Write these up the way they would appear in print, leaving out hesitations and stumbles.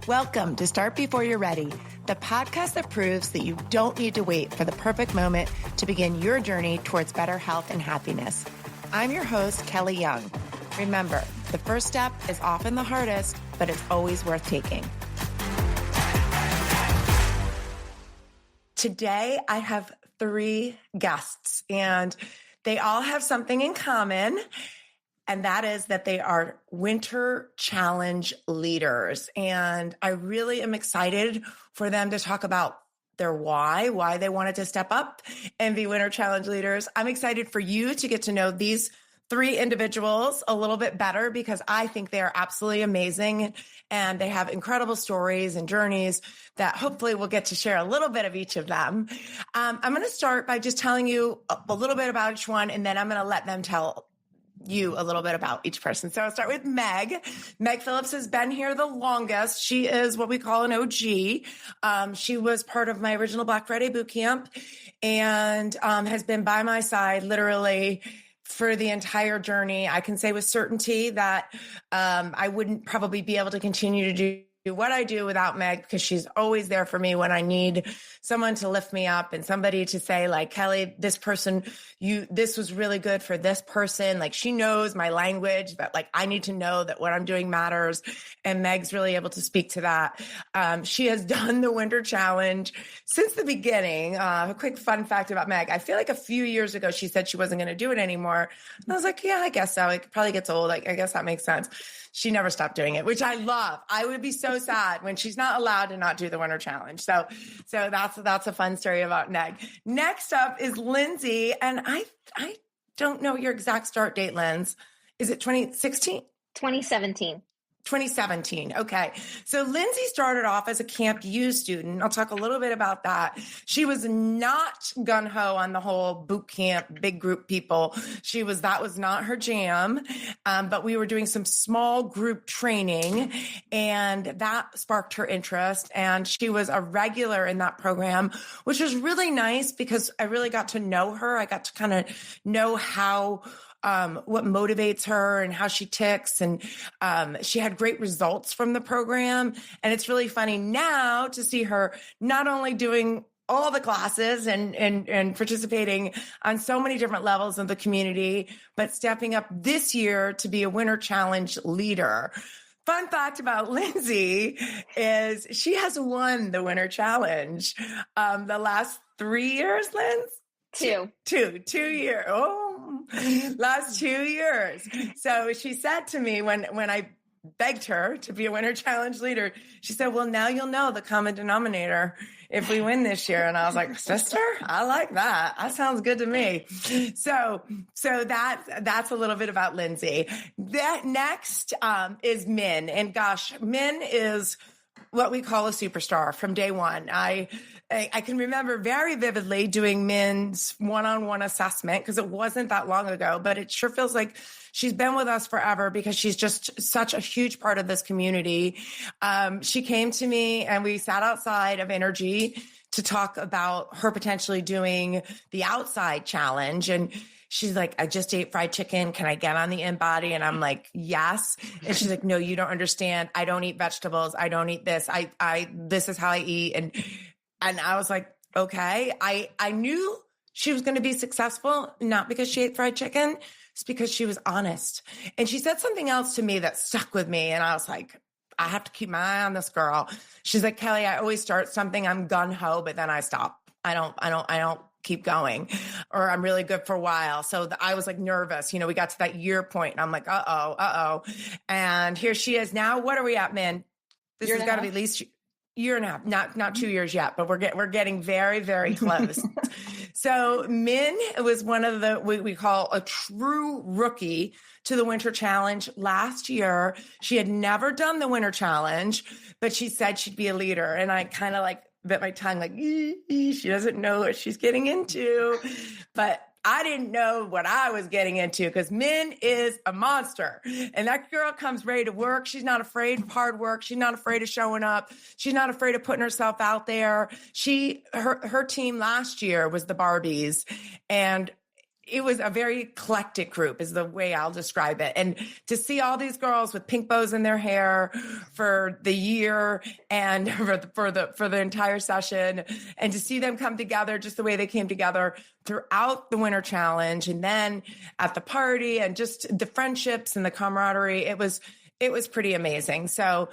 Welcome to Start Before You're Ready, the podcast that proves that you don't need to wait for the perfect moment to begin your journey towards better health and happiness. I'm your host, Kelly Young. Remember, the first step is often the hardest, but it's always worth taking. Today, I have 3 guests, and they all have something in common. And that is that they are winter challenge leaders. And I really am excited for them to talk about their why they wanted to step up and be winter challenge leaders. I'm excited for you to get to know these 3 individuals a little bit better because I think they are absolutely amazing and they have incredible stories and journeys that hopefully we'll get to share a little bit of each of them. I'm going to start by just telling you a little bit about each one, and then I'm going to let them tell you a little bit about each person. So I'll start with Meg. Meg Phillips has been here the longest. She is what we call an OG. She was part of my original Black Friday boot camp and has been by my side literally for the entire journey. I can say with certainty that I wouldn't probably be able to continue to do what I do without Meg, because she's always there for me when I need someone to lift me up and somebody to say like, Kelly, this was really good for this person. Like she knows my language, that like, I need to know that what I'm doing matters. And Meg's really able to speak to that. She has done the winter challenge since the beginning. A quick fun fact about Meg. I feel like a few years ago, she said she wasn't going to do it anymore. And I was like, yeah, I guess so. It probably gets old. I guess that makes sense. She never stopped doing it, which I love. I would be so sad when she's not allowed to not do the winter challenge. So that's a fun story about Meg. Next up is Lindsey. And I don't know your exact start date, Linz. Is it 2016? 2017. 2017. Okay. So Lindsey started off as a Camp U student. I'll talk a little bit about that. She was not gung-ho on the whole boot camp, big group people. That was not her jam. But we were doing some small group training and that sparked her interest. And she was a regular in that program, which was really nice because I really got to know her. I got to kind of know what motivates her and how she ticks. And she had great results from the program. And it's really funny now to see her not only doing all the classes and participating on so many different levels of the community, but stepping up this year to be a winter challenge leader. Fun fact about Lindsey is she has won the winter challenge the last 3 years, Linz? 2 years. Oh, last 2 years. So she said to me when I begged her to be a winter challenge leader, she said, well, now you'll know the common denominator if we win this year. And I was like, sister, I like that. That sounds good to me. So that's a little bit about Lindsey. That next is Min. And gosh, Min is what we call a superstar from day one. I can remember very vividly doing Min's one-on-one assessment because it wasn't that long ago, but it sure feels like she's been with us forever because she's just such a huge part of this community. She came to me and we sat outside of Energy to talk about her potentially doing the outside challenge. And she's like, I just ate fried chicken. Can I get on the InBody? And I'm like, yes. And she's like, no, you don't understand. I don't eat vegetables. I don't eat this. This is how I eat. And I was like, okay. I knew she was going to be successful, not because she ate fried chicken. It's because she was honest. And she said something else to me that stuck with me. And I was like, I have to keep my eye on this girl. She's like, Kelly, I always start something. I'm gun-ho, but then I stop. I don't keep going, or I'm really good for a while. So I was like nervous. We got to that year point and I'm like, uh-oh. And here she is now. What are we at, man? This has got to be at least year and a half, not 2 years yet, but we're getting very, very close. So Min was one of the, we call a true rookie to the Winter Challenge last year. She had never done the Winter Challenge, but she said she'd be a leader. And I kind of like bit my tongue, like, she doesn't know what she's getting into. But I didn't know what I was getting into because Min is a monster. And that girl comes ready to work. She's not afraid of hard work. She's not afraid of showing up. She's not afraid of putting herself out there. Her team last year was the Barbies. And it was a very eclectic group is the way I'll describe it. And to see all these girls with pink bows in their hair for the year and for the entire session, and to see them come together just the way they came together throughout the Winter Challenge, and then at the party, and just the friendships and the camaraderie, it was pretty amazing. So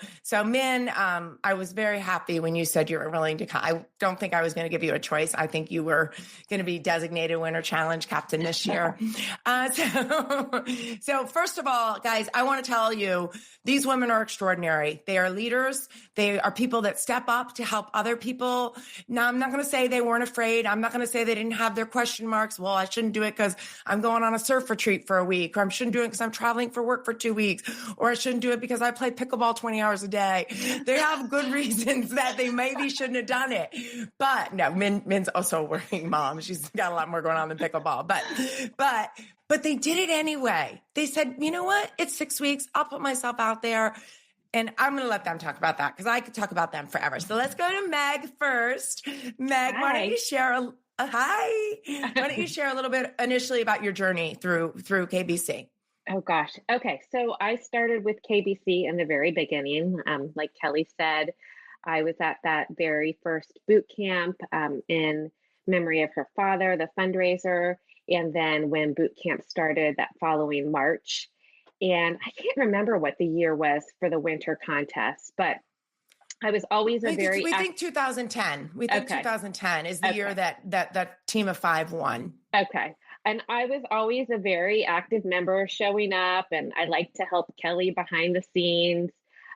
Min, I was very happy when you said you were willing to come. I don't think I was going to give you a choice. I think you were going to be designated Winter Challenge captain this year. So first of all, guys, I want to tell you, these women are extraordinary. They are leaders. They are people that step up to help other people. Now, I'm not going to say they weren't afraid. I'm not going to say they didn't have their question marks. Well, I shouldn't do it because I'm going on a surf retreat for a week, or I shouldn't do it because I'm traveling for work for 2 weeks, or I shouldn't do it because I play pickleball 20 hours a day. They have good reasons that they maybe shouldn't have done it. But no, Min's also a working mom. She's got a lot more going on than pickleball. But they did it anyway. They said, you know what? It's 6 weeks. I'll put myself out there. And I'm going to let them talk about that because I could talk about them forever. So let's go to Meg first. Meg, Hi. why don't you share hi? Why don't you share a little bit initially about your journey through KBC? Oh gosh. Okay. So I started with KBC in the very beginning. Like Kelly said, I was at that very first boot camp in memory of her father, the fundraiser. And then when boot camp started that following March, and I can't remember what the year was for the winter contest, but I was always we think 2010. We think 2010 is the year that team of 5 won. Okay. And I was always a very active member, showing up, and I liked to help Kelly behind the scenes,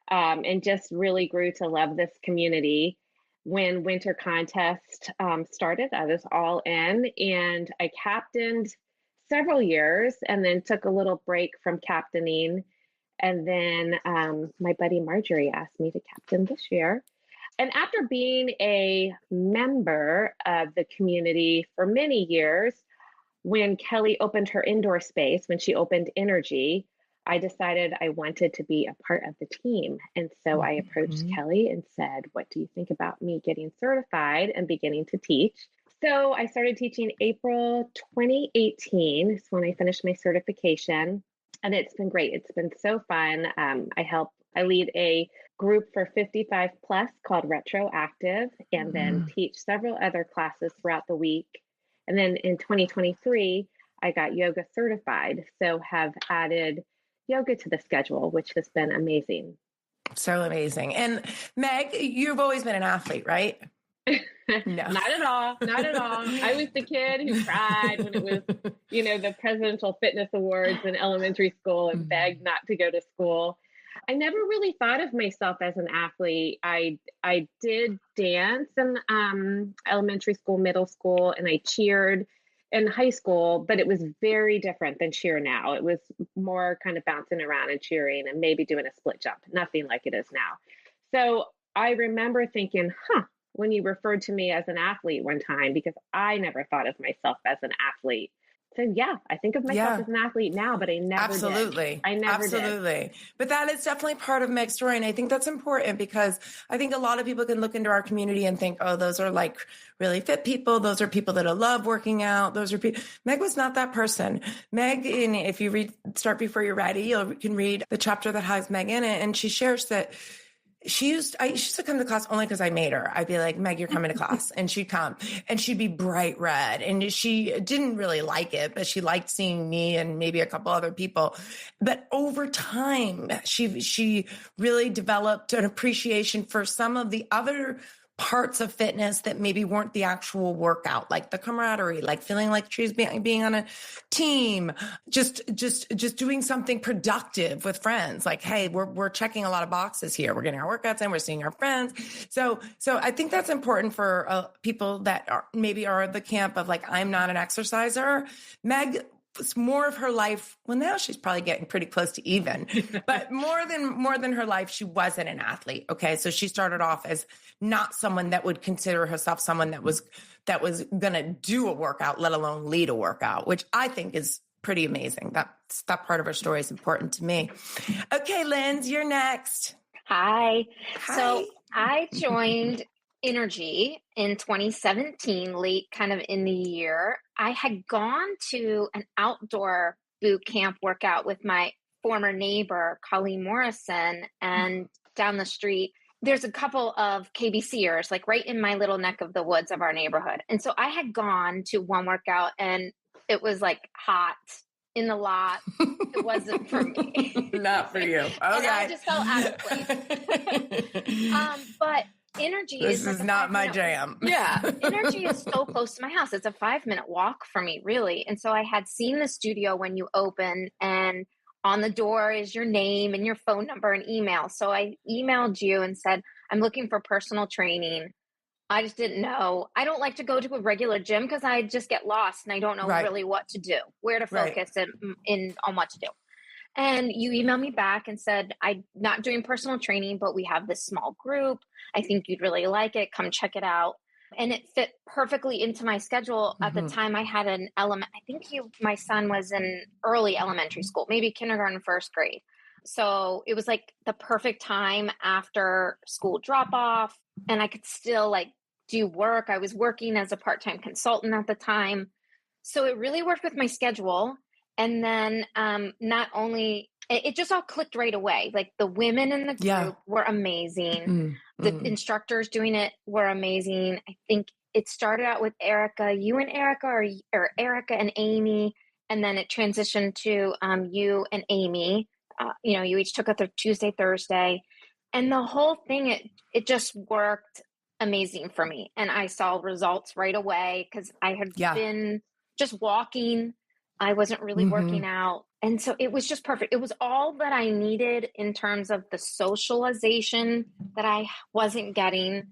and just really grew to love this community. When winter contest started, I was all in, and I captained several years and then took a little break from captaining. And then my buddy Marjorie asked me to captain this year. And after being a member of the community for many years, when Kelly opened her indoor space, when she opened Energy, I decided I wanted to be a part of the team. And so I approached Kelly and said, what do you think about me getting certified and beginning to teach? So I started teaching April 2018 is when I finished my certification. And it's been great. It's been so fun. I lead a group for 55 plus called Retroactive, and then teach several other classes throughout the week. And then in 2023, I got yoga certified. So have added yoga to the schedule, which has been amazing. So amazing. And Meg, you've always been an athlete, right? No, not at all. Not at all. I was the kid who cried when it was, the Presidential Fitness Awards in elementary school and begged not to go to school. I never really thought of myself as an athlete. I did dance in elementary school, middle school, and I cheered in high school, but it was very different than cheer now. It was more kind of bouncing around and cheering and maybe doing a split jump, nothing like it is now. So I remember thinking, when you referred to me as an athlete one time, because I never thought of myself as an athlete. So yeah, I think of myself as an athlete now, but I never did. I never did. But that is definitely part of Meg's story. And I think that's important because I think a lot of people can look into our community and think, oh, those are like really fit people. Those are people that love working out. Those are people. Meg was not that person. Meg, if you Start Before You're Ready, you can read the chapter that has Meg in it. And she shares that I used to come to class only because I made her. I'd be like, Meg, you're coming to class. And she'd come and she'd be bright red. And she didn't really like it, but she liked seeing me and maybe a couple other people. But over time, she really developed an appreciation for some of the other parts of fitness that maybe weren't the actual workout, like the camaraderie, like feeling like she's being on a team, just doing something productive with friends. Like, hey, we're checking a lot of boxes here. We're getting our workouts in, we're seeing our friends. So I think that's important for people that maybe are the camp of like, I'm not an exerciser. Meg was more of her life. Well, now she's probably getting pretty close to even, but more than her life, she wasn't an athlete. Okay. So she started off as not someone that would consider herself someone that was going to do a workout, let alone lead a workout, which I think is pretty amazing. That part of her story is important to me. Okay, Linz, you're next. Hi. So I joined Energy in 2017, late kind of in the year. I had gone to an outdoor boot camp workout with my former neighbor, Colleen Morrison, and down the street, there's a couple of KBCers, like right in my little neck of the woods of our neighborhood. And so I had gone to one workout and it was like hot in the lot. It wasn't for me. Not for you. Okay. And I just felt out of place. But energy this is like not my jam. Yeah. Energy is so close to my house. It's a 5-minute walk for me, really. And so I had seen the studio when you open, and on the door is your name and your phone number and email. So I emailed you and said, I'm looking for personal training. I just didn't know. I don't like to go to a regular gym because I just get lost and I don't know really what to do, where to focus and on what to do. And you emailed me back and said, I'm not doing personal training, but we have this small group. I think you'd really like it. Come check it out. And it fit perfectly into my schedule. At the time I had an element, I think my son was in early elementary school, maybe kindergarten, first grade. So it was like the perfect time after school drop off. And I could still like do work. I was working as a part-time consultant at the time. So it really worked with my schedule. And then not only, it just all clicked right away. Like the women in the group were amazing. The instructors doing it were amazing. I think it started out with Erica, you and Erica, or Erica and Amy. And then it transitioned to you and Amy. You each took a Tuesday, Thursday. And the whole thing, it just worked amazing for me. And I saw results right away because I had been just walking. I wasn't really working out. And so it was just perfect. It was all that I needed in terms of the socialization that I wasn't getting.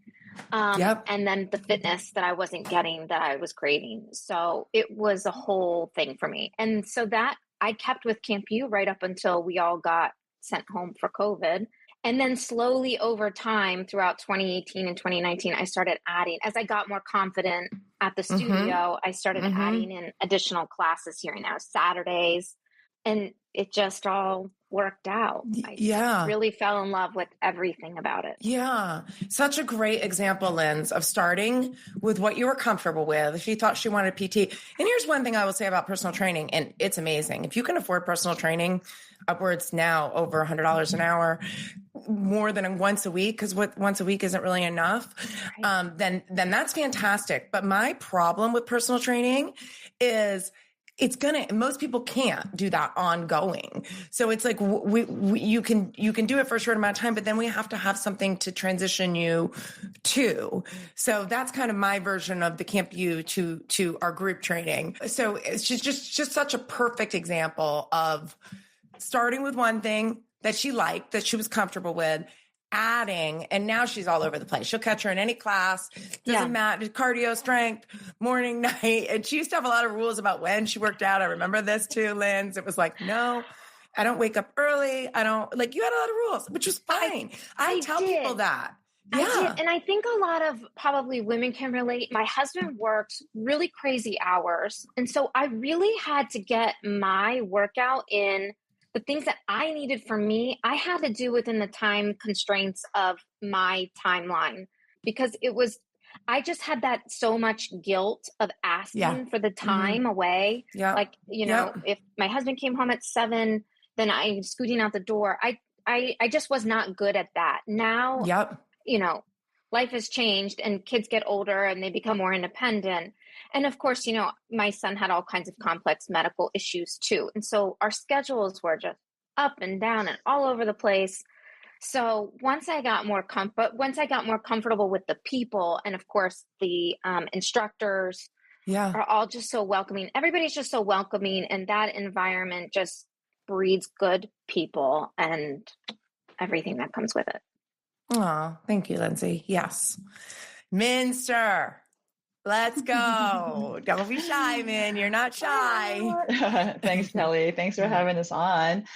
And then the fitness that I wasn't getting that I was craving. So it was a whole thing for me. And so that I kept with Camp U right up until we all got sent home for COVID. And then slowly over time throughout 2018 and 2019, I started adding, as I got more confident at the studio, I started adding in additional classes here and now, Saturdays, and it just all worked out. I really fell in love with everything about it. Yeah. Such a great example, Linz, of starting with what you were comfortable with. She thought she wanted PT. And here's one thing I will say about personal training, and it's amazing. If you can afford personal training, upwards now over $100 an hour, more than once a week, because once a week isn't really enough, then that's fantastic. But my problem with personal training is most people can't do that ongoing. So it's like you can do it for a short amount of time, but then we have to have something to transition you to. So that's kind of my version of the Camp U to our group training. So it's just such a perfect example of starting with one thing that she liked, that she was comfortable with, adding, and now she's all over the place. She'll catch her in any class. Doesn't matter. Cardio, strength, morning, night. And she used to have a lot of rules about when she worked out. I remember this too, Linz. It was like, no, I don't wake up early. You had a lot of rules, which was fine. I tell people that. Yeah. I did. And I think a lot of probably women can relate. My husband works really crazy hours. And so I really had to get my workout in. The things that I needed for me, I had to do within the time constraints of my timeline, because I just had that so much guilt of asking for the time away. Yeah. Like, if my husband came home at 7, then I'm scooting out the door. I just was not good at that. Now, life has changed and kids get older and they become more independent. And of course, my son had all kinds of complex medical issues too. And so our schedules were just up and down and all over the place. So once I got more comfortable with the people, and of course the instructors are all just so welcoming. Everybody's just so welcoming. And that environment just breeds good people and everything that comes with it. Oh, thank you, Lindsey. Yes. Minster. Let's go. Don't be shy, man. You're not shy. Thanks, Kelly. Thanks for having us on.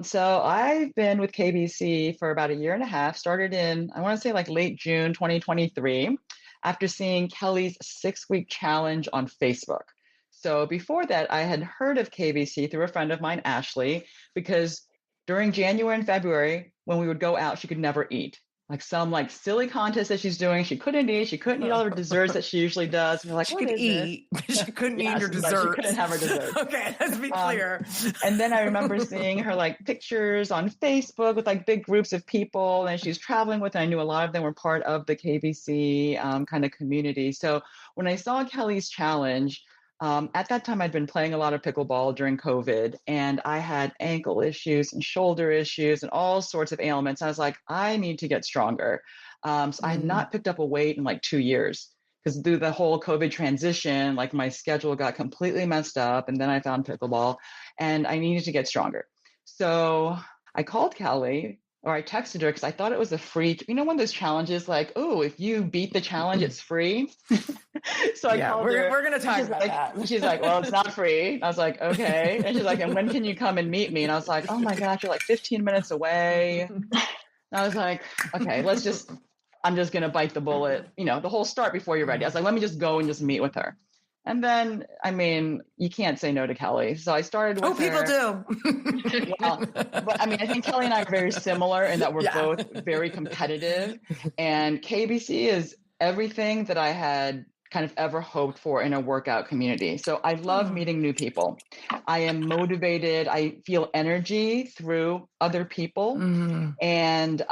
So I've been with KBC for about a year and a half, started in, I want to say like late June 2023, after seeing Kelly's 6-week challenge on Facebook. So before that, I had heard of KBC through a friend of mine, Ashley, because during January and February, when we would go out, she could never eat. like some like silly contest that she's doing. She couldn't eat. She couldn't eat all her desserts that she usually does. And we're like, She what could is this? eat, but she couldn't eat Yes, her but desserts. she couldn't have her desserts. Okay, let's be clear. And then I remember seeing her like pictures on Facebook with like big groups of people, and she's traveling with. And I knew a lot of them were part of the KBC kind of community. So when I saw Kelly's challenge, at that time I'd been playing a lot of pickleball during COVID, and I had ankle issues and shoulder issues and all sorts of ailments. I was like, I need to get stronger. So I had not picked up a weight in like 2 years. Because through the whole COVID transition, like my schedule got completely messed up. And then I found pickleball and I needed to get stronger. So I called Kelly, or I texted her because I thought it was a free, one of those challenges like, oh, if you beat the challenge, it's free. So I called her. We're going to talk about that. She's like, well, it's not free. I was like, okay. And she's like, and when can you come and meet me? And I was like, oh my gosh, you're like 15 minutes away. And I was like, okay, I'm just going to bite the bullet, the whole start before you're ready. I was like, let me just go and just meet with her. And then, I mean, you can't say no to Kelly. So I started with people her. do. Well, but I mean, I think Kelly and I are very similar in that we're both very competitive. And KBC is everything that I had kind of ever hoped for in a workout community. So I love meeting new people. I am motivated. I feel energy through other people. And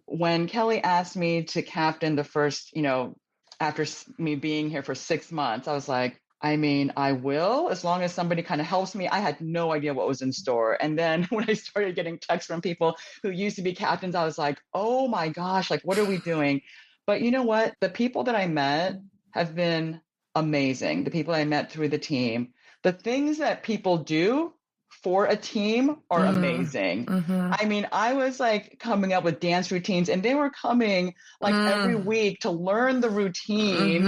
when Kelly asked me to captain the first, after me being here for 6 months, I was like, I mean, I will, as long as somebody kind of helps me. I had no idea what was in store. And then when I started getting texts from people who used to be captains, I was like, oh my gosh, like, what are we doing? But you know what? The people that I met have been amazing. The people I met through the team, the things that people do for a team are amazing. I mean, I was like coming up with dance routines, and they were coming like every week to learn the routine.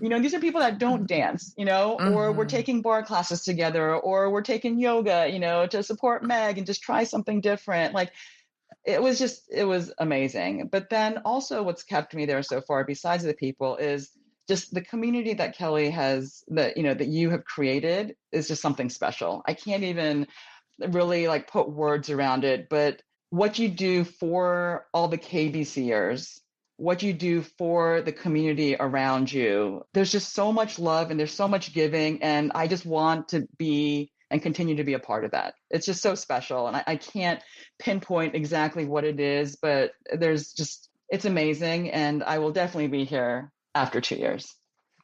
These are people that don't dance, or we're taking bar classes together, or we're taking yoga, to support Meg and just try something different. Like, it was amazing. But then also what's kept me there so far, besides the people, is just the community that Kelly has, that you have created, is just something special. I can't even really like put words around it, but what you do for all the KBCers, what you do for the community around you, there's just so much love and there's so much giving. And I just want to be and continue to be a part of that. It's just so special. And I can't pinpoint exactly what it is, but it's amazing. And I will definitely be here after 2 years.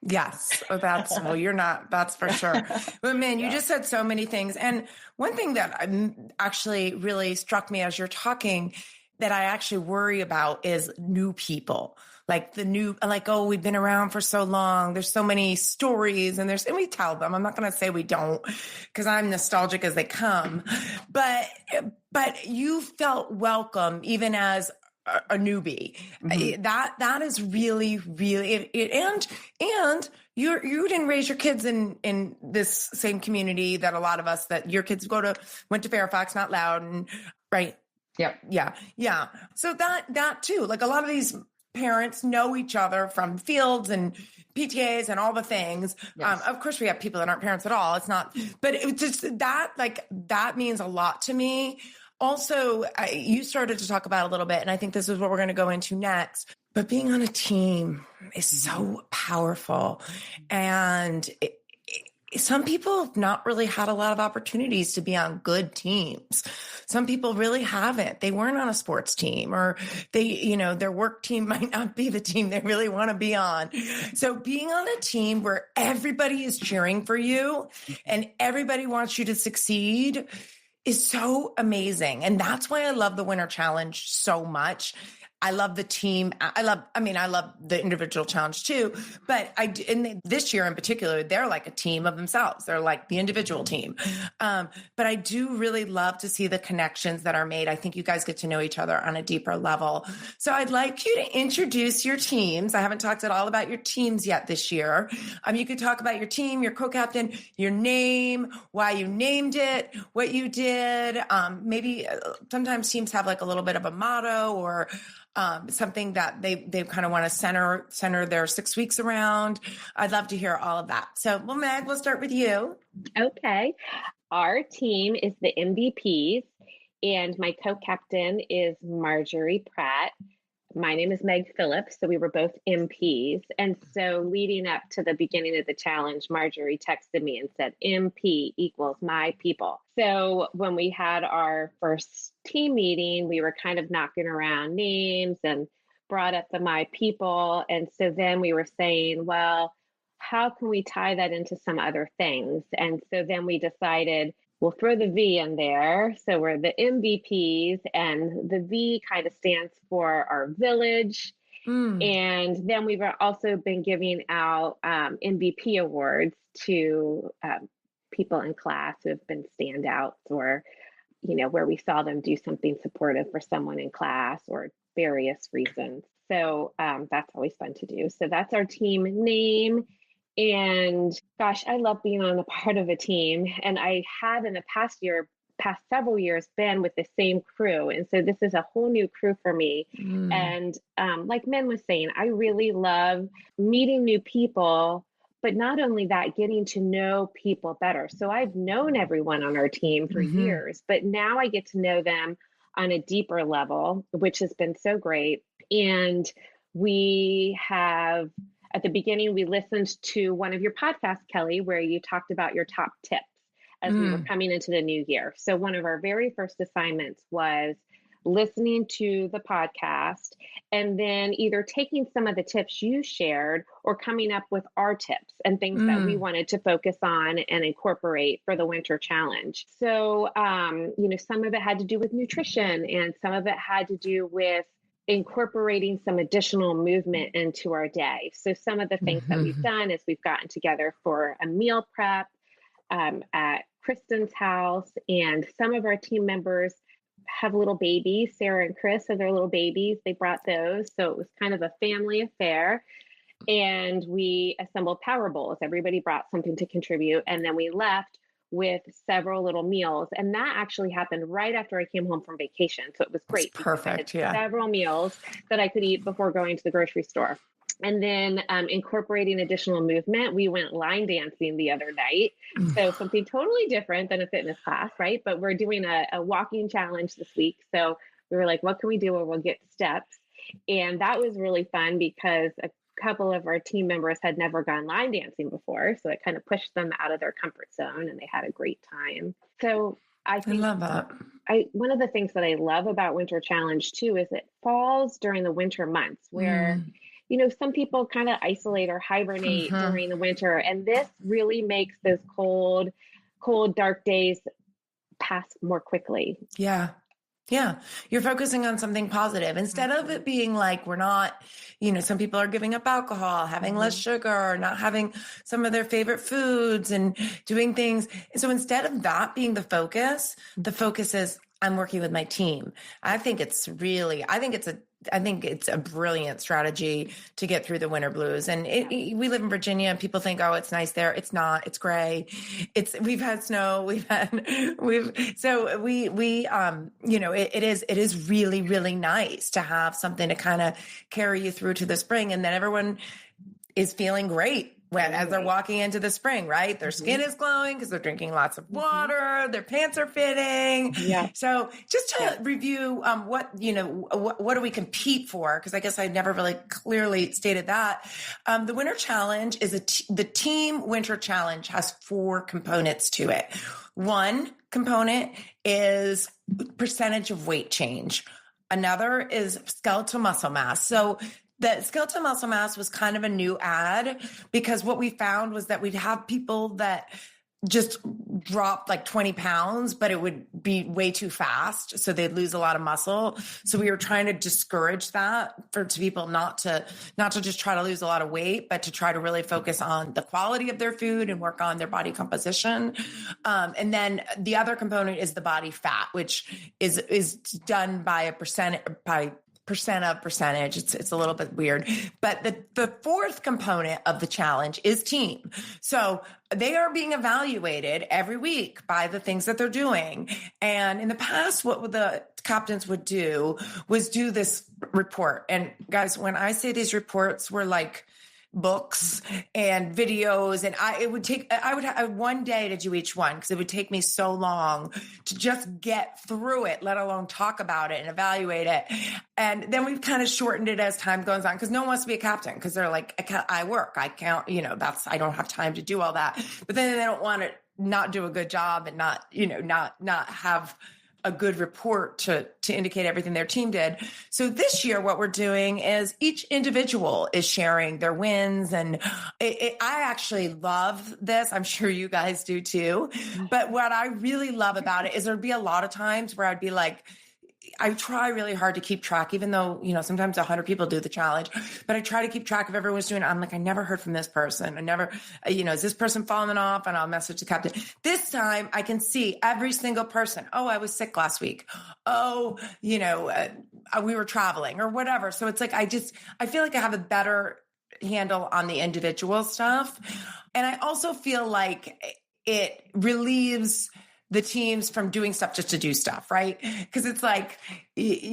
Yes. That's for sure. But man, you just said so many things. And one thing that actually really struck me as you're talking that I actually worry about is new people. Like we've been around for so long. There's so many stories and we tell them. I'm not going to say we don't, because I'm nostalgic as they come, but you felt welcome even as a newbie. That is really, really, and you didn't raise your kids in this same community that a lot of us, that your kids went to Fairfax, not Loudon, right? Yep. Yeah. So that too, like a lot of these parents know each other from fields and PTAs and all the things. Yes. Of course we have people that aren't parents at all. It's not, but it just that means a lot to me. Also, you started to talk about a little bit, and I think this is what we're going to go into next, but being on a team is so powerful. And some people have not really had a lot of opportunities to be on good teams. Some people really haven't. They weren't on a sports team, or their work team might not be the team they really want to be on. So being on a team where everybody is cheering for you and everybody wants you to succeed is so amazing. And that's why I love the Winter Challenge so much. I love the team. I love the individual challenge too, but this year in particular, they're like a team of themselves. They're like the individual team. But I do really love to see the connections that are made. I think you guys get to know each other on a deeper level. So I'd like you to introduce your teams. I haven't talked at all about your teams yet this year. You could talk about your team, your co-captain, your name, why you named it, what you did. Maybe sometimes teams have like a little bit of a motto or something that they kind of want to center their 6 weeks around. I'd love to hear all of that. So, Meg, we'll start with you. Okay. Our team is the MVPs, and my co-captain is Marjorie Pratt. my name is Meg Phillips. So we were both MPs. And so leading up to the beginning of the challenge, Marjorie texted me and said, MP equals my people. So when we had our first team meeting, we were kind of knocking around names and brought up the my people. And so then we were saying, well, how can we tie that into some other things? And so then we decided we'll throw the V in there. So we're the MVPs, and the V kind of stands for our village. And then we've also been giving out MVP awards to people in class who have been standouts, or, where we saw them do something supportive for someone in class or various reasons. So that's always fun to do. So that's our team name. And gosh, I love being on a part of a team. And I have in the past several years been with the same crew. And so this is a whole new crew for me. And like Men was saying, I really love meeting new people, but not only that, getting to know people better. So I've known everyone on our team for years, but now I get to know them on a deeper level, which has been so great. And we have, at the beginning, we listened to one of your podcasts, Kelly, where you talked about your top tips as we were coming into the new year. So one of our very first assignments was listening to the podcast and then either taking some of the tips you shared or coming up with our tips and things that we wanted to focus on and incorporate for the winter challenge. So, some of it had to do with nutrition, and some of it had to do with incorporating some additional movement into our day. So some of the things that we've done is we've gotten together for a meal prep at Kristen's house, and some of our team members have little babies. Sarah and Chris have their little babies. They brought those. So it was kind of a family affair. And we assembled power bowls. Everybody brought something to contribute. And then we left with several little meals. And that actually happened right after I came home from vacation. So it was great. That's perfect. Yeah. Several meals that I could eat before going to the grocery store. And then incorporating additional movement, we went line dancing the other night. So something totally different than a fitness class, right? But we're doing a walking challenge this week. So we were like, what can we do where we'll get steps? And that was really fun because a couple of our team members had never gone line dancing before. So it kind of pushed them out of their comfort zone, and they had a great time. So I love that. One of the things that I love about Winter Challenge too is it falls during the winter months where some people kind of isolate or hibernate during the winter. And this really makes those cold, dark days pass more quickly. Yeah. Yeah. You're focusing on something positive instead of it being like, we're not, some people are giving up alcohol, having less sugar, not having some of their favorite foods and doing things. So instead of that being the focus is I'm working with my team. I think it's a brilliant strategy to get through the winter blues. And we live in Virginia, and people think, oh, it's nice there. It's not. It's gray. We've had snow. It is really, really nice to have something to kind of carry you through to the spring. And then everyone is feeling great as they're walking into the spring, right? Their skin is glowing because they're drinking lots of water. Their pants are fitting. Yeah. So just to review, what do we compete for? Because I guess I never really clearly stated that. The Winter Challenge is the Team Winter Challenge has 4 components to it. One component is percentage of weight change. Another is skeletal muscle mass. So the skeletal muscle mass was kind of a new ad because what we found was that we'd have people that just dropped like 20 pounds, but it would be way too fast. So they'd lose a lot of muscle. So we were trying to discourage that to people not to just try to lose a lot of weight, but to try to really focus on the quality of their food and work on their body composition. And then the other component is the body fat, which is done by percentage. It's a little bit weird, but the 4th component of the challenge is team. So they are being evaluated every week by the things that they're doing. And in the past, what the captains would do was do this report. And guys, when I say these reports were like books and videos. And I would have one day to do each one because it would take me so long to just get through it, let alone talk about it and evaluate it. And then we've kind of shortened it as time goes on because no one wants to be a captain because they're like, I work, I can't, I don't have time to do all that. But then they don't want to not do a good job and not have a good report to indicate everything their team did. So this year, what we're doing is each individual is sharing their wins. And I actually love this. I'm sure you guys do too. But what I really love about it is there'd be a lot of times where I'd be like, I try really hard to keep track, even though, sometimes 100 people do the challenge, but I try to keep track of everyone's doing it. I'm like, I never heard from this person. I never, is this person falling off? And I'll message the captain. This time I can see every single person. Oh, I was sick last week. Oh, we were traveling or whatever. So it's like, I feel like I have a better handle on the individual stuff. And I also feel like it relieves the teams from doing stuff just to do stuff, right? Because it's like, if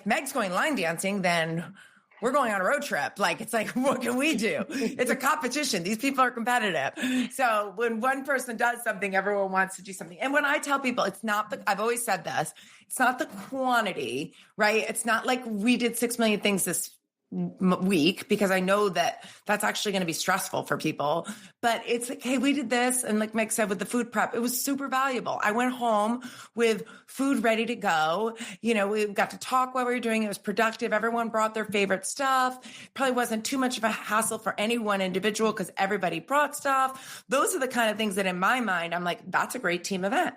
Meg's going line dancing, then we're going on a road trip. Like, it's like, what can we do? It's a competition. These people are competitive. So when one person does something, everyone wants to do something. And when I tell people, I've always said this, it's not the quantity, right? It's not like we did 6 million things this week, because I know that that's actually going to be stressful for people, but it's like, hey, we did this. And like Meg said, with the food prep, it was super valuable. I went home with food ready to go. We got to talk while we were doing it. It was productive. Everyone brought their favorite stuff. Probably wasn't too much of a hassle for any one individual because everybody brought stuff. Those are the kind of things that in my mind, I'm like, that's a great team event.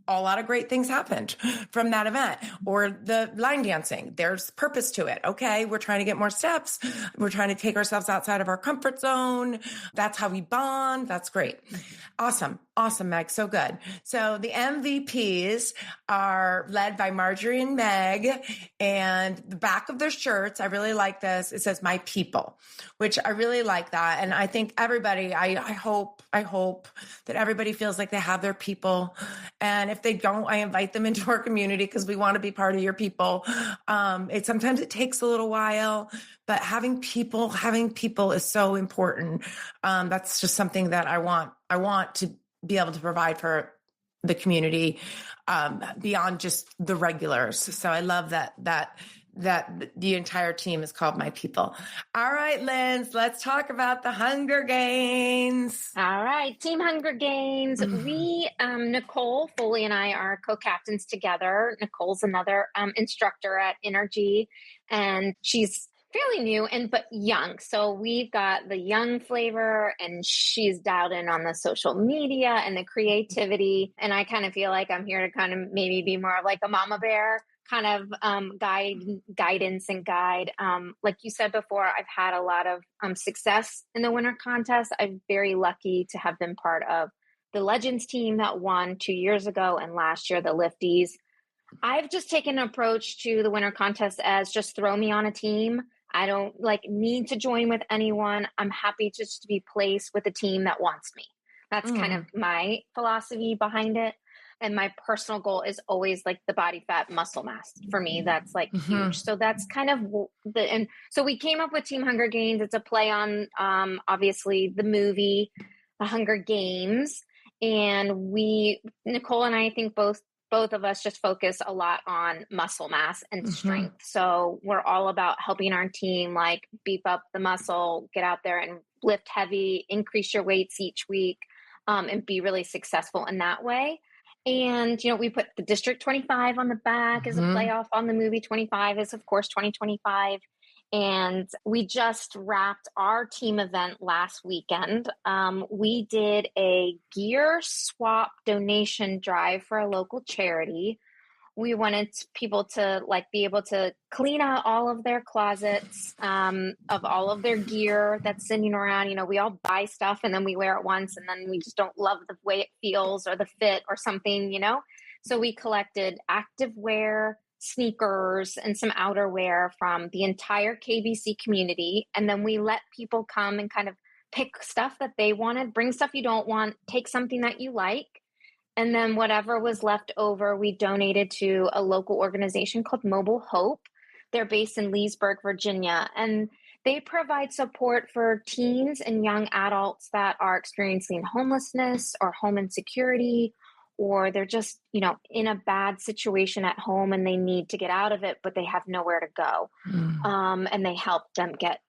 A lot of great things happened from that event. Or the line dancing, there's purpose to it. Okay, we're trying to get more steps. We're trying to take ourselves outside of our comfort zone. That's how we bond. That's great. Awesome, Meg. So good. So the MVPs are led by Marjorie and Meg, and the back of their shirts, I really like this. It says "My People," which I really like that. And I think everybody, I hope that everybody feels like they have their people. And if they don't, I invite them into our community because we want to be part of your people. Sometimes it takes a little while, but having people is so important. That's just something that I want to be able to provide for the community, beyond just the regulars. So I love that the entire team is called My People. All right, Linz, let's talk about the Hunger Games. All right, Team Hunger Games. We, Nicole Foley and I are co-captains together. Nicole's another instructor at Energy, and she's fairly new but young. So we've got the young flavor, and she's dialed in on the social media and the creativity. And I kind of feel like I'm here to kind of maybe be more of like a mama bear kind of guidance and guide. Like you said before, I've had a lot of success in the winter contest. I'm very lucky to have been part of the Legends team that won 2 years ago, and last year the Lifties. I've just taken an approach to the winter contest as just throw me on a team. I don't need to join with anyone. I'm happy just to be placed with a team that wants me. That's kind of my philosophy behind it. And my personal goal is always like the body fat muscle mass. For me, that's like huge. So that's kind of and so we came up with Team Hunger Games. It's a play on, obviously the movie, The Hunger Games. And Nicole and I think both of us just focus a lot on muscle mass and strength. So we're all about helping our team beef up the muscle, get out there and lift heavy, increase your weights each week, and be really successful in that way. And, we put the District 25 on the back as a playoff on the movie. 25 is, of course, 2025. And we just wrapped our team event last weekend. We did a gear swap donation drive for a local charity. We wanted people to be able to clean out all of their closets of all of their gear that's sitting around. We all buy stuff and then we wear it once and then we just don't love the way it feels or the fit or something, So we collected active wear, sneakers, and some outerwear from the entire KBC community. And then we let people come and kind of pick stuff that they wanted, bring stuff you don't want, take something that you like. And then whatever was left over, we donated to a local organization called Mobile Hope. They're based in Leesburg, Virginia. And They provide support for teens and young adults that are experiencing homelessness or home insecurity, or they're just, in a bad situation at home and they need to get out of it, but they have nowhere to go. Mm. And they help them get,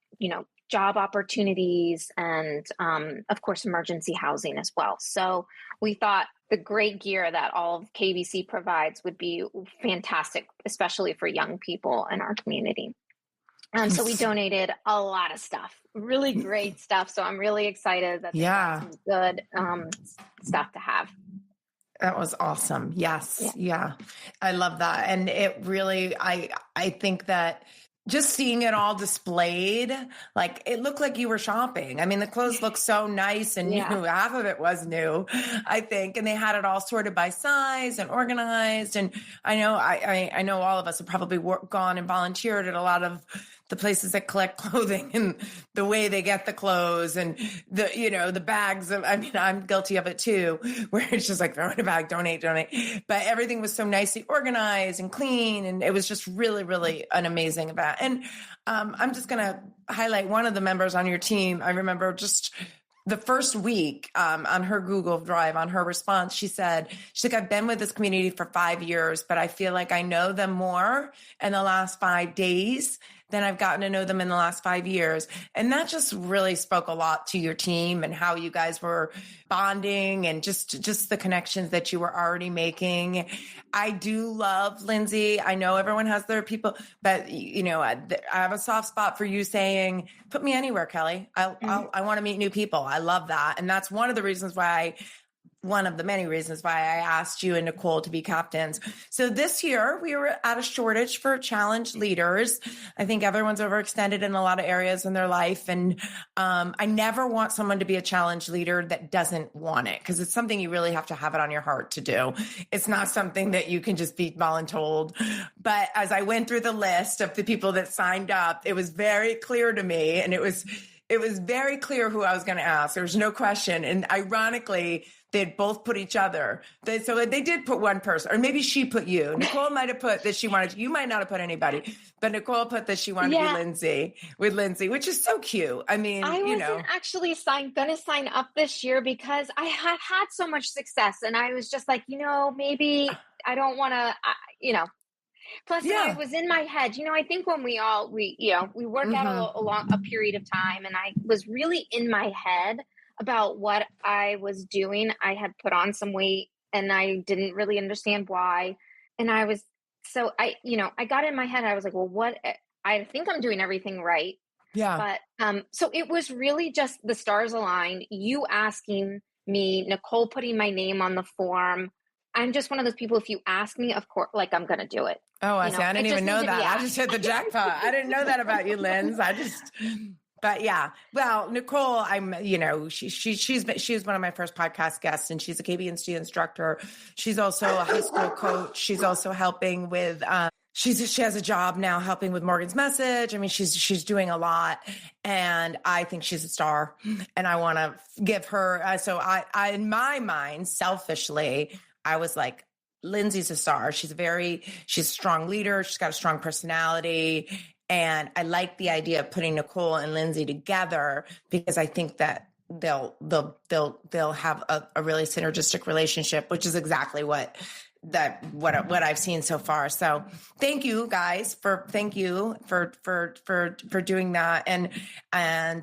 job opportunities and, of course, emergency housing as well. So we thought the great gear that all of KBC provides would be fantastic, especially for young people in our community. So we donated a lot of stuff, really great stuff. So I'm really excited that they got some good stuff to have. That was awesome. Yes. Yeah. I love that. And it really, I think that just seeing it all displayed, like it looked like you were shopping. I mean, the clothes looked so nice and new. Half of it was new, I think. And they had it all sorted by size and organized. And I know, I know all of us have probably gone and volunteered at a lot of the places that collect clothing and the way they get the clothes and the bags of, I mean, I'm guilty of it too, where it's just like throw in a bag, donate. But everything was so nicely organized and clean. And it was just really, really an amazing event. And I'm just going to highlight one of the members on your team. I remember just the first week on her Google Drive, on her response, she's like, I've been with this community for 5 years, but I feel like I know them more in the last 5 days than I've gotten to know them in the last 5 years. And that just really spoke a lot to your team and how you guys were bonding and just the connections that you were already making. I do love Lindsey. I know everyone has their people, but I have a soft spot for you saying, put me anywhere, Kelly. I want to meet new people. I love that. And that's one of the many reasons why I asked you and Nicole to be captains. So this year we were at a shortage for challenge leaders. I think everyone's overextended in a lot of areas in their life. And I never want someone to be a challenge leader that doesn't want it, because it's something you really have to have it on your heart to do. It's not something that you can just be voluntold. But as I went through the list of the people that signed up, it was very clear to me, and it was very clear who I was going to ask. There was no question. And ironically, they'd both put each other. So they did put one person, or maybe she put you. Nicole might have put that she wanted, you might not have put anybody, but Nicole put that she wanted to be Lindsey, which is so cute. I mean, I wasn't actually going to sign up this year because I had had so much success. And I was just like, maybe I don't want to, Plus, I was in my head, I think when we work out a period of time, and I was really in my head about what I was doing. I had put on some weight and I didn't really understand why. And I got in my head, I was like, well, I think I'm doing everything right. Yeah. But, so it was really just the stars aligned, you asking me, Nicole putting my name on the form. I'm just one of those people, if you ask me, of course, like I'm going to do it. Oh, I see. I didn't even know that. I just hit the jackpot. I didn't know that about you, Linz. But yeah. Well, Nicole, she's one of my first podcast guests, and she's a KBC instructor. She's also a high school coach. She's also helping with, she has a job now helping with Morgan's Message. I mean, she's doing a lot, and I think she's a star, and I want to give her. So I, in my mind, selfishly, I was like, Lindsey's a star. She's a strong leader. She's got a strong personality. And I like the idea of putting Nicole and Lindsey together, because I think that they'll have a really synergistic relationship, which is exactly what I've seen so far. So thank you guys for doing that. And I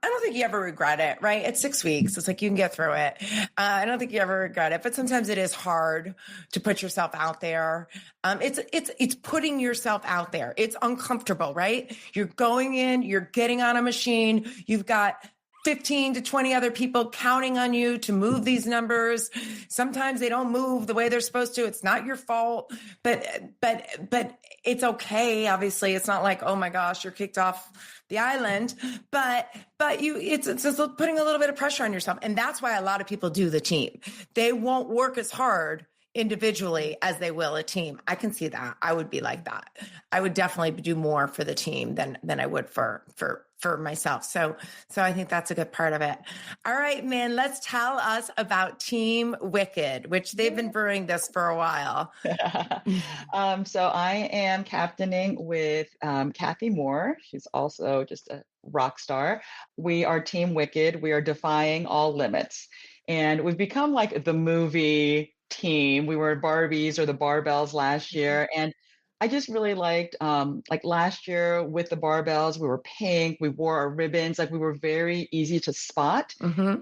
don't think you ever regret it, right? It's 6 weeks. It's like, you can get through it. I don't think you ever regret it, but sometimes it is hard to put yourself out there. It's putting yourself out there. It's uncomfortable, right? You're going in, you're getting on a machine. You've got 15 to 20 other people counting on you to move these numbers. Sometimes they don't move the way they're supposed to. It's not your fault, but it's okay. Obviously, it's not like, oh my gosh, you're kicked off the island, but it's just putting a little bit of pressure on yourself. And that's why a lot of people do the team. They won't work as hard individually as they will a team. I can see that. I would be like that. I would definitely do more for the team than I would for myself. So I think that's a good part of it. All right, man, let's tell us about Team Wicked, which they've been brewing this for a while. So I am captaining with Kathy Moore. She's also just a rock star. We are Team Wicked. We are defying all limits. And we've become like the movie team. We were Barbies or the Barbells last year. And I just really liked like last year with the barbells, we were pink, we wore our ribbons, like we were very easy to spot.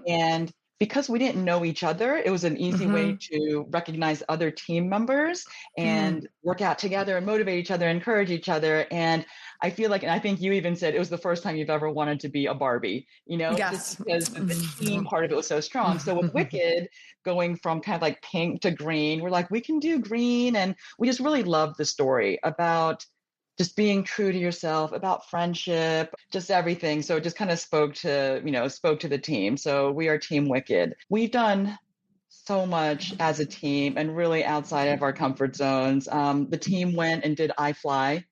And because we didn't know each other, it was an easy way to recognize other team members and work out together and motivate each other, encourage each other. And I feel like, and I think you even said it was the first time you've ever wanted to be a Barbie, you know, just because the team part of it was so strong. So with Wicked going from kind of like pink to green, we're like, we can do green. And we just really love the story about just being true to yourself, about friendship, just everything. So it just kind of spoke to the team. So we are Team Wicked. We've done so much as a team and really outside of our comfort zones. The team went and did iFly,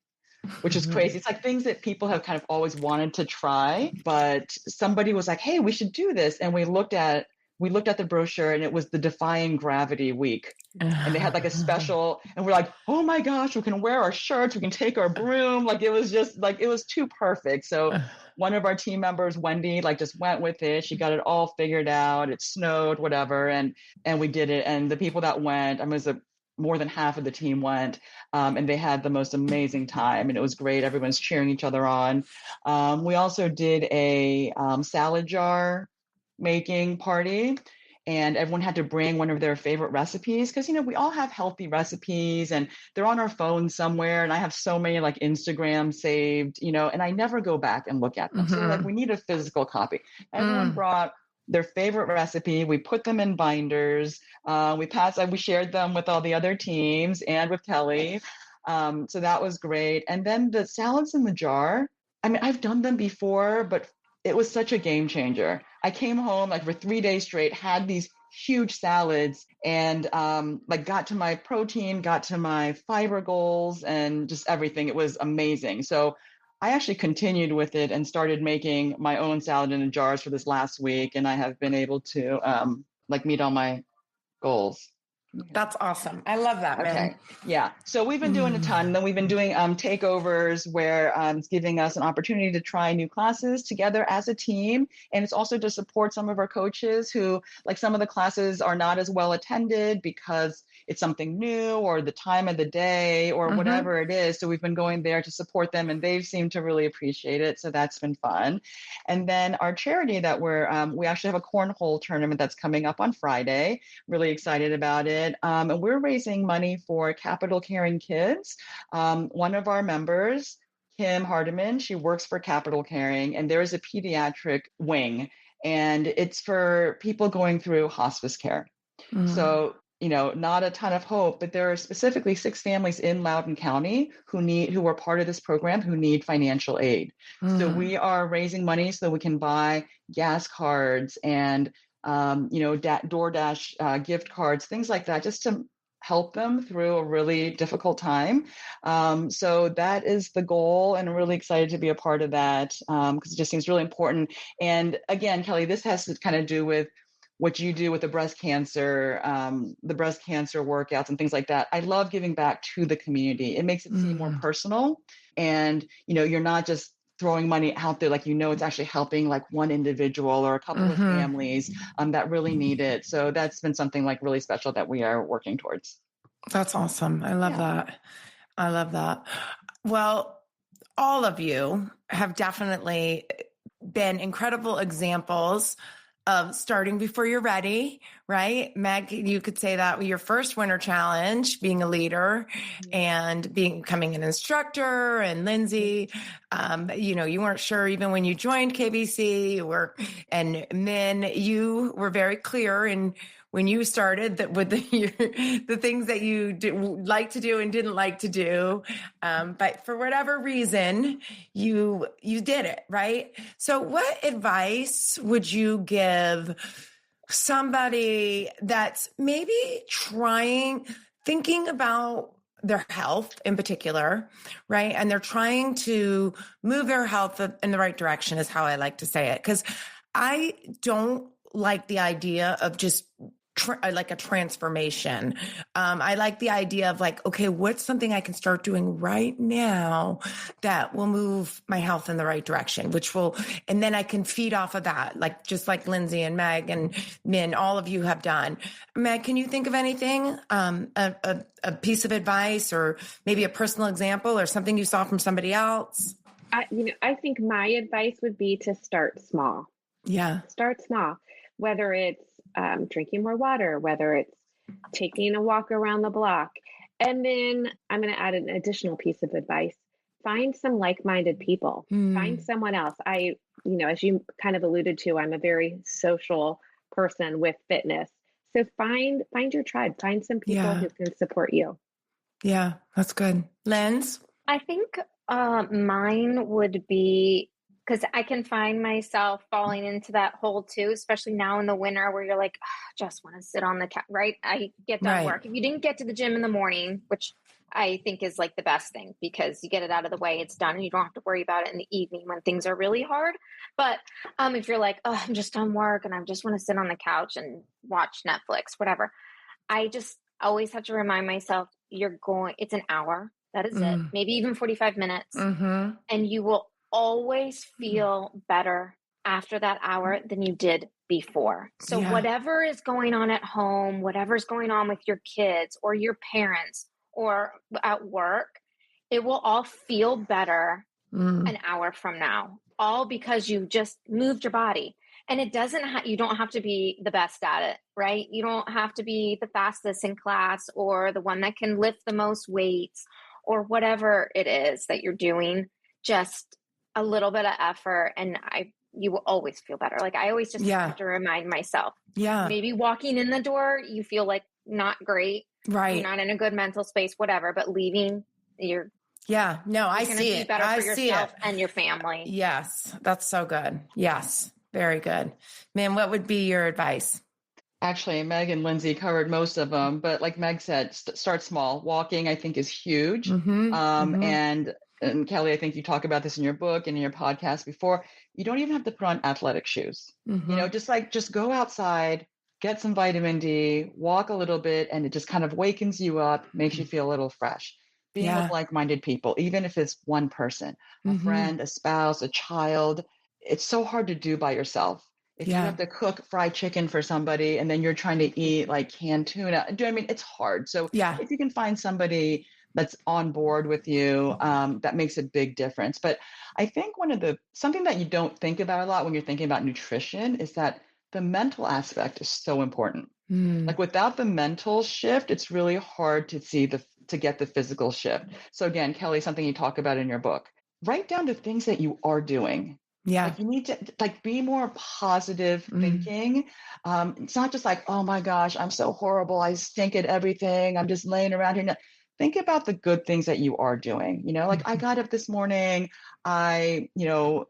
which is crazy. It's like things that people have kind of always wanted to try, but somebody was like, hey, we should do this. And we looked at the brochure and it was the Defying Gravity week. And they had like a special, and we're like, oh my gosh, we can wear our shirts, we can take our broom. Like it was just like, it was too perfect. So one of our team members, Wendy, like just went with it. She got it all figured out. It snowed, whatever. And we did it. And the people that went, I mean, it was more than half of the team went, and they had the most amazing time. And it was great. Everyone's cheering each other on. We also did a salad jar making party, and everyone had to bring one of their favorite recipes because, you know, we all have healthy recipes and they're on our phone somewhere. And I have so many like Instagram saved, you know, and I never go back and look at them. So like, we need a physical copy. Everyone brought their favorite recipe. We put them in binders. We shared them with all the other teams and with Kelly. So that was great. And then the salads in the jar, I mean, I've done them before, but it was such a game changer. I came home like for 3 days straight, had these huge salads and like got to my protein, got to my fiber goals and just everything. It was amazing. So I actually continued with it and started making my own salad in the jars for this last week. And I have been able to like meet all my goals. That's awesome. I love that, man. Okay. Yeah. So we've been doing a ton. Then we've been doing takeovers where it's giving us an opportunity to try new classes together as a team. And it's also to support some of our coaches who, like, some of the classes are not as well attended because it's something new or the time of the day or whatever it is. So we've been going there to support them and they've seemed to really appreciate it. So that's been fun. And then our charity that we actually have a cornhole tournament that's coming up on Friday. Really excited about it. And we're raising money for Capital Caring Kids. One of our members, Kim Hardiman, she works for Capital Caring, and there is a pediatric wing, and it's for people going through hospice care. So, you know, not a ton of hope, but there are specifically 6 families in Loudoun County who are part of this program who need financial aid. So we are raising money so we can buy gas cards and DoorDash gift cards, things like that, just to help them through a really difficult time. So that is the goal, and I'm really excited to be a part of that because it just seems really important. And again, Kelly, this has to kind of do with what you do with the breast cancer workouts and things like that. I love giving back to the community. It makes it seem more personal, and you're not just throwing money out there, like, it's actually helping like one individual or a couple of families that really need it. So that's been something like really special that we are working towards. That's awesome. I love that. I love that. Well, all of you have definitely been incredible examples of starting before you're ready, right? Meg, you could say that with your first winter challenge, being a leader and becoming an instructor. And Lindsey, you weren't sure even when you joined KBC, and Min, you were very clear in when you started that with the things that you like to do and didn't like to do. But for whatever reason, you did it, right? So what advice would you give somebody that's maybe thinking about their health in particular, right? And they're trying to move their health in the right direction is how I like to say it. Because I don't like the idea of just like a transformation. I like the idea of like, okay, what's something I can start doing right now that will move my health in the right direction, and then I can feed off of that, like just like Lindsey and Meg and Min, all of you have done. Meg, can you think of anything, a piece of advice or maybe a personal example or something you saw from somebody else? I think my advice would be to start small. Yeah. Start small, whether it's drinking more water, whether it's taking a walk around the block. And then I'm going to add an additional piece of advice. Find some like-minded people. Find someone else. As you kind of alluded to, I'm a very social person with fitness. So find your tribe. Find some people who can support you. Yeah, that's good. Linz? I think mine would be, because I can find myself falling into that hole too, especially now in the winter where you're like, oh, just want to sit on the couch, right? I get done work. If you didn't get to the gym in the morning, which I think is like the best thing because you get it out of the way, it's done, and you don't have to worry about it in the evening when things are really hard. But if you're like, oh, I'm just done work and I just want to sit on the couch and watch Netflix, whatever, I just always have to remind myself, it's an hour. That is it. Maybe even 45 minutes. And you will always feel better after that hour than you did before. So whatever is going on at home, whatever's going on with your kids or your parents or at work, it will all feel better an hour from now, all because you just moved your body. And it you don't have to be the best at it, right? You don't have to be the fastest in class or the one that can lift the most weights or whatever it is that you're doing. Just a little bit of effort and you will always feel better. Like I always just have to remind myself. Yeah. Maybe walking in the door, you feel like not great. Right. You're not in a good mental space, whatever, but leaving I see it. Better for yourself and your family. Yes. That's so good. Yes. Very good. Man, what would be your advice? Actually, Meg and Lindsey covered most of them, but like Meg said, start small. Walking, I think, is huge. And Kelly, I think you talk about this in your book and in your podcast before. You don't even have to put on athletic shoes. Just go outside, get some vitamin D, walk a little bit, and it just kind of wakens you up, makes you feel a little fresh. Being with like-minded people, even if it's one person, a friend, a spouse, a child, it's so hard to do by yourself. If you have to cook fried chicken for somebody and then you're trying to eat like canned tuna, do you know what I mean? It's hard. So if you can find somebody that's on board with you, that makes a big difference. But I think something that you don't think about a lot when you're thinking about nutrition is that the mental aspect is so important. Like without the mental shift, it's really hard to get the physical shift. So again, Kelly, something you talk about in your book, write down the things that you are doing. Yeah. Like you need to be more positive thinking. It's not just like, oh my gosh, I'm so horrible. I stink at everything. I'm just laying around here. No, think about the good things that you are doing. I got up this morning, I,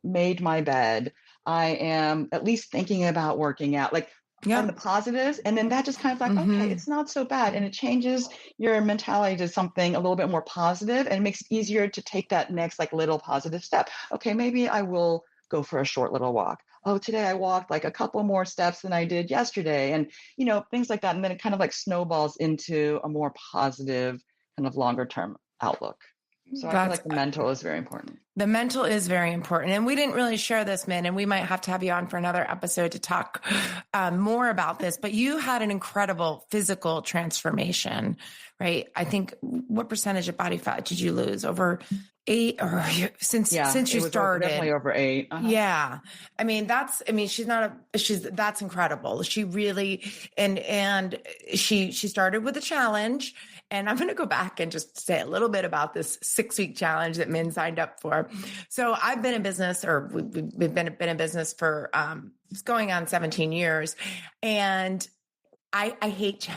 made my bed. I am at least thinking about working out, find the positives. And then that just kind of okay, it's not so bad. And it changes your mentality to something a little bit more positive, and it makes it easier to take that next little positive step. Okay, maybe I will go for a short little walk. Oh, today I walked a couple more steps than I did yesterday. And, things like that. And then it kind of snowballs into a more positive kind of longer term outlook. So I feel like the mental is very important. The mental is very important. And we didn't really share this, Min, and we might have to have you on for another episode to talk more about this, but you had an incredible physical transformation, right? I think what percentage of body fat did you lose? Over 8 or since you started? Definitely over 8. Yeah. I mean, that's incredible. She really, and she started with a challenge. And I'm going to go back and just say a little bit about this 6-week challenge that Min signed up for. So I've been in business, or we've been in business for it's going on 17 years. And I hate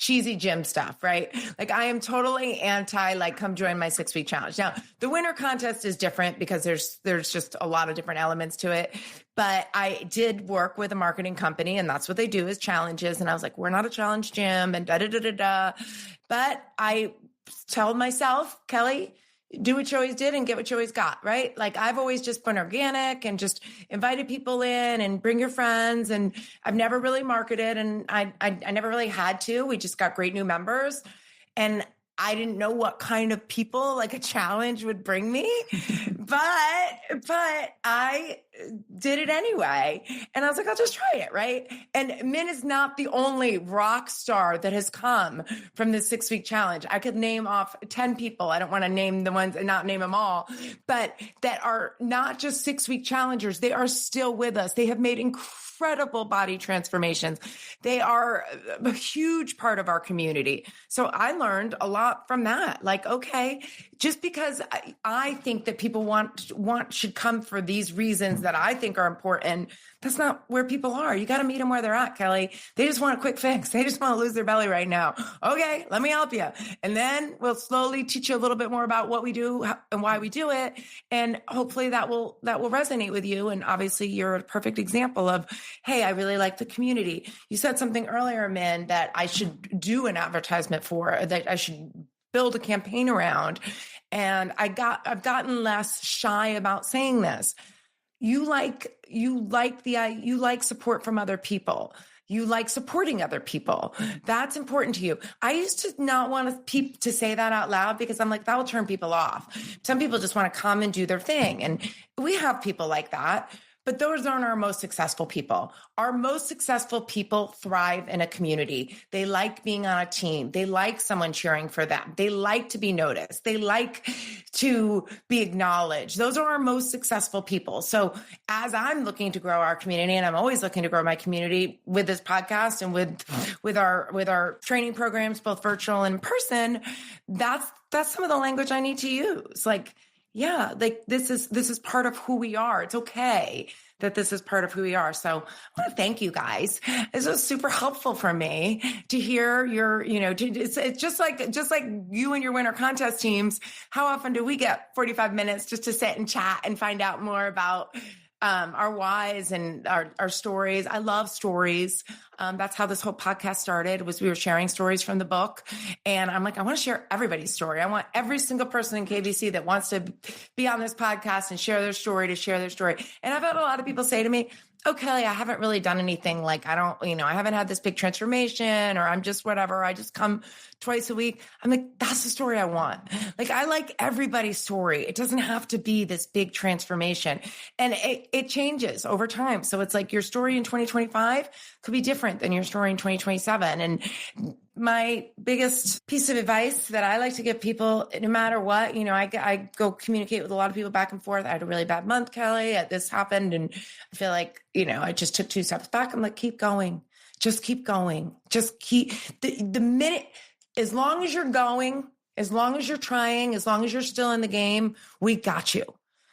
cheesy gym stuff, right? Like I am totally anti, like, come join my 6-week challenge. Now, the winter contest is different because there's just a lot of different elements to it. But I did work with a marketing company, and that's what they do is challenges. And I was like, we're not a challenge gym and da-da-da-da-da. But I told myself, Kelly, do what you always did and get what you always got, right? Like I've always just been organic and just invited people in and bring your friends. And I've never really marketed, and I never really had to. We just got great new members. And I didn't know what kind of people like a challenge would bring me, but I did it anyway. And I was like, I'll just try it. Right. And Min is not the only rock star that has come from this 6-week challenge. I could name off 10 people. I don't want to name the ones and not name them all, but that are not just 6-week challengers. They are still with us. They have made incredible body transformations. They are a huge part of our community. So I learned a lot from that. Like, okay, just because I think that people should come for these reasons that I think are important, that's not where people are. You got to meet them where they're at, Kelly. They just want a quick fix. They just want to lose their belly right now. Okay, let me help you. And then we'll slowly teach you a little bit more about what we do and why we do it. And hopefully that will resonate with you. And obviously you're a perfect example of, hey, I really like the community. You said something earlier, Min, that I should do an advertisement for, that I should build a campaign around. And I've gotten less shy about saying this. You like support from other people. You like supporting other people. That's important to you. I used to not want to say that out loud because I'm like, that will turn people off. Some people just want to come and do their thing. And we have people like that. But those aren't our most successful people. Our most successful people thrive in a community. They like being on a team. They like someone cheering for them. They like to be noticed. They like to be acknowledged. Those are our most successful people. So as I'm looking to grow our community, and I'm always looking to grow my community with this podcast and with our training programs, both virtual and in person, that's some of the language I need to use. Like, yeah, like this is part of who we are. It's okay that this is part of who we are. So I want to thank you guys. This was super helpful for me to hear your, it's just like you and your winter contest teams. How often do we get 45 minutes just to sit and chat and find out more about our whys and our stories? I love stories. That's how this whole podcast started, was we were sharing stories from the book. And I'm like, I want to share everybody's story. I want every single person in KBC that wants to be on this podcast and share their story to share their story. And I've had a lot of people say to me, oh, Kelly, I haven't really done anything. Like, I haven't had this big transformation, or I'm just whatever. I just come twice a week. I'm like, that's the story I want. Like, I like everybody's story. It doesn't have to be this big transformation. And it changes over time. So it's like your story in 2025 could be different than your story in 2027. And my biggest piece of advice that I like to give people, no matter what, I go communicate with a lot of people back and forth. I had a really bad month, Kelly. This happened. And I feel like, I just took 2 steps back. I'm like, keep going. Just keep going. Just keep the minute, as long as you're going, as long as you're trying, as long as you're still in the game, we got you.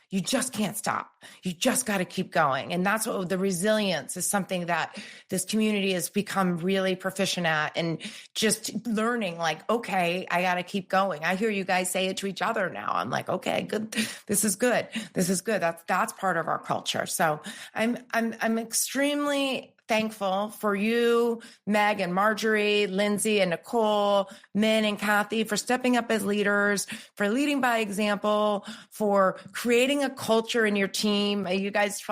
You just can't stop. You just got to keep going. And that's what the resilience is, something that this community has become really proficient at, and just learning, like, okay, I got to keep going. I hear you guys say it to each other now. I'm like, okay, good. This is good. This is good. That's part of our culture. So I'm extremely thankful for you, Meg and Marjorie, Lindsey and Nicole, Min and Kathy, for stepping up as leaders, for leading by example, for creating a culture in your team. You guys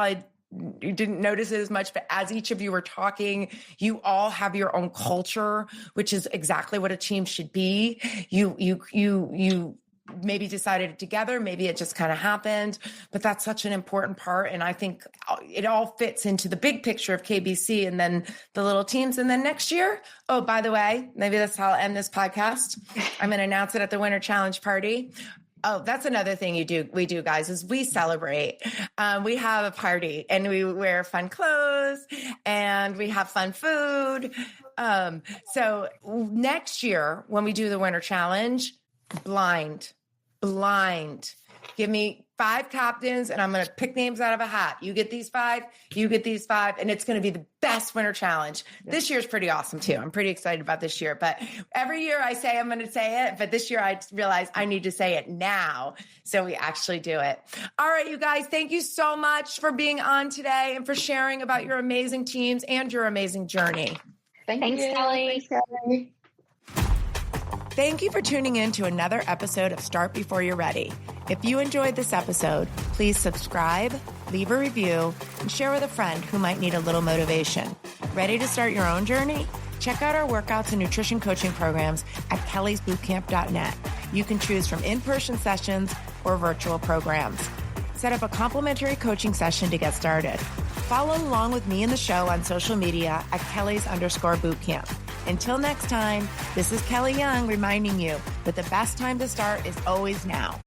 you didn't notice it as much, but as each of you were talking, you all have your own culture, which is exactly what a team should be. You maybe decided it together. Maybe it just kind of happened, but that's such an important part. And I think it all fits into the big picture of KBC, and then the little teams. And then next year, oh, by the way, maybe that's how I'll end this podcast. I'm going to announce it at the Winter Challenge party. Oh, that's another thing we do, guys, is we celebrate. We have a party and we wear fun clothes and we have fun food. So next year when we do the Winter Challenge, blind. Give me 5 captains and I'm going to pick names out of a hat. You get these 5, you get these 5, and it's going to be the best winter challenge. Yeah. This year's pretty awesome too. I'm pretty excited about this year, but every year I say I'm going to say it, but this year I realize I need to say it now. So we actually do it. All right, you guys, thank you so much for being on today and for sharing about your amazing teams and your amazing journey. Thanks, Kelly. Thanks, Kelly. Thank you for tuning in to another episode of Start Before You're Ready. If you enjoyed this episode, please subscribe, leave a review, and share with a friend who might need a little motivation. Ready to start your own journey? Check out our workouts and nutrition coaching programs at kellysbootcamp.net. You can choose from in-person sessions or virtual programs. Set up a complimentary coaching session to get started. Follow along with me and the show on social media at Kellys_bootcamp. Until next time, this is Kelly Young reminding you that the best time to start is always now.